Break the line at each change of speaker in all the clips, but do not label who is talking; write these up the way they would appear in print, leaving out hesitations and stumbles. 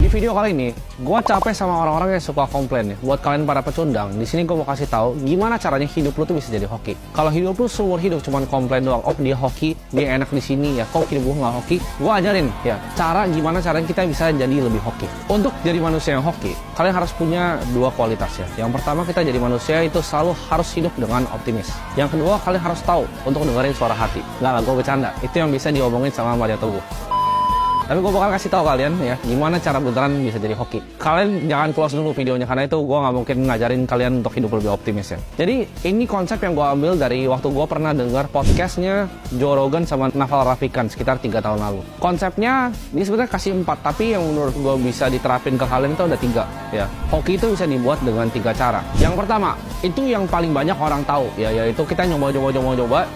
Di video kali ini, gue capek sama orang-orang yang suka komplain nih. Buat kalian para pecundang, di sini gue mau kasih tahu gimana caranya hidup lu tuh bisa jadi hoki. Kalau hidup lu seumur hidup cuma komplain doang, oh dia hoki, dia enak di sini ya, kok hidup gue nggak hoki? Gue ajarin ya, gimana caranya kita bisa jadi lebih hoki. Untuk jadi manusia yang hoki, kalian harus punya dua kualitas ya. Yang pertama, kita jadi manusia itu selalu harus hidup dengan optimis. Yang kedua, kalian harus tahu untuk dengerin suara hati. Nggak lah, gue bercanda. Itu yang bisa diomongin sama Maria Teguh. Tapi gue bakal kasih tahu kalian ya, gimana cara beneran bisa jadi hoki. Kalian jangan close dulu videonya, karena itu gue nggak mungkin ngajarin kalian untuk hidup lebih optimis ya. Jadi ini konsep yang gue ambil dari waktu gue pernah dengar podcastnya Joe Rogan sama Naval Ravikant sekitar 3 tahun lalu. Konsepnya ini sebenarnya kasih 4, tapi yang menurut gue bisa diterapin ke kalian itu ada 3 ya. Hoki itu bisa dibuat dengan 3 cara. Yang pertama, itu yang paling banyak orang tahu ya, yaitu kita nyoba.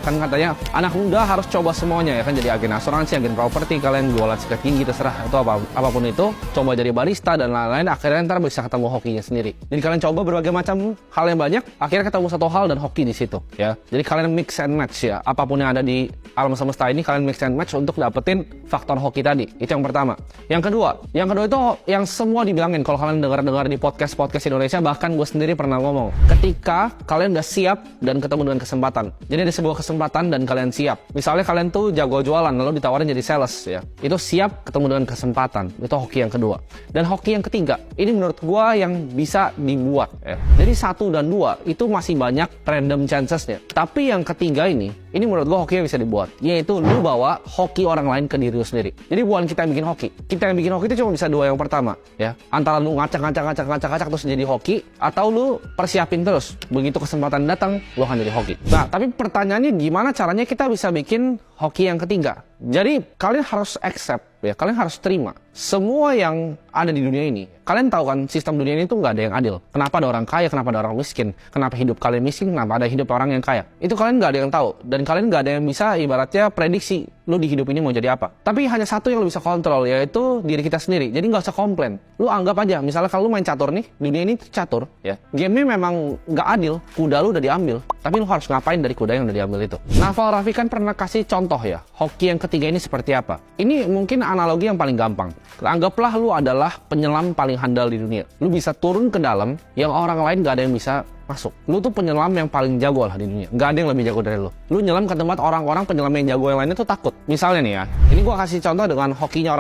Kan katanya anak muda harus coba semuanya ya kan, jadi agen asuransi, agen properti, kalian jualan sikat gigi, terserah itu apapun itu, coba jadi barista dan lain-lain, akhirnya ntar bisa ketemu hokinya sendiri. Jadi kalian coba berbagai macam hal yang banyak, akhirnya ketemu satu hal dan hoki di situ ya. Jadi kalian mix and match ya, apapun yang ada di alam semesta ini kalian mix and match untuk dapetin faktor hoki tadi. Itu yang pertama. Yang kedua itu yang semua dibilangin kalau kalian dengar di podcast Indonesia, bahkan gue sendiri pernah ngomong, ketika kalian udah siap dan ketemu dengan kesempatan. Jadi ada sebuah kesempatan dan kalian siap. Misalnya kalian tuh jago jualan lalu ditawarin jadi sales ya, itu siap ketemu dengan kesempatan. Itu hoki yang kedua. Dan hoki yang ketiga, ini menurut gua yang bisa dibuat ya. Jadi 1 dan 2 itu masih banyak random chancesnya. Tapi yang ketiga ini menurut gua hoki yang bisa dibuat, yaitu lu bawa hoki orang lain ke diri lu sendiri. Jadi bukan kita yang bikin hoki. Kita yang bikin hoki itu cuma bisa 2 yang pertama ya. Antara lu ngacak terus jadi hoki, atau lu persiapin terus. Begitu kesempatan datang, lu akan jadi hoki. Nah, tapi pertanyaannya gimana caranya kita bisa bikin hoki yang ketiga? Jadi kalian harus accept ya, kalian harus terima semua yang ada di dunia ini. Kalian tahu kan, sistem dunia ini tuh nggak ada yang adil. Kenapa ada orang kaya, kenapa ada orang miskin, kenapa hidup kalian miskin, kenapa ada hidup orang yang kaya. Itu kalian nggak ada yang tahu, dan kalian nggak ada yang bisa ibaratnya prediksi lu di hidup ini mau jadi apa. Tapi hanya satu yang lu bisa kontrol, yaitu diri kita sendiri. Jadi nggak usah komplain. Lu anggap aja, misalnya kalau lu main catur nih, dunia ini catur ya, game-nya memang nggak adil, kuda lu udah diambil, tapi lu harus ngapain dari kuda yang udah diambil itu. Naval Ravikant pernah kasih contoh ya, hoki yang ketiga ini seperti apa. Ini mungkin analogi yang paling gampang. Anggaplah lu adalah penyelam paling handal di dunia. Lu bisa turun ke dalam yang orang lain gak ada yang bisa masuk. Lu tuh penyelam yang paling jago lah di dunia. Gak ada yang lebih jago dari lu. Lu nyelam ke tempat orang-orang penyelam yang jago yang lainnya tuh takut. Misalnya nih ya, ini gua kasih contoh dengan hokinya orang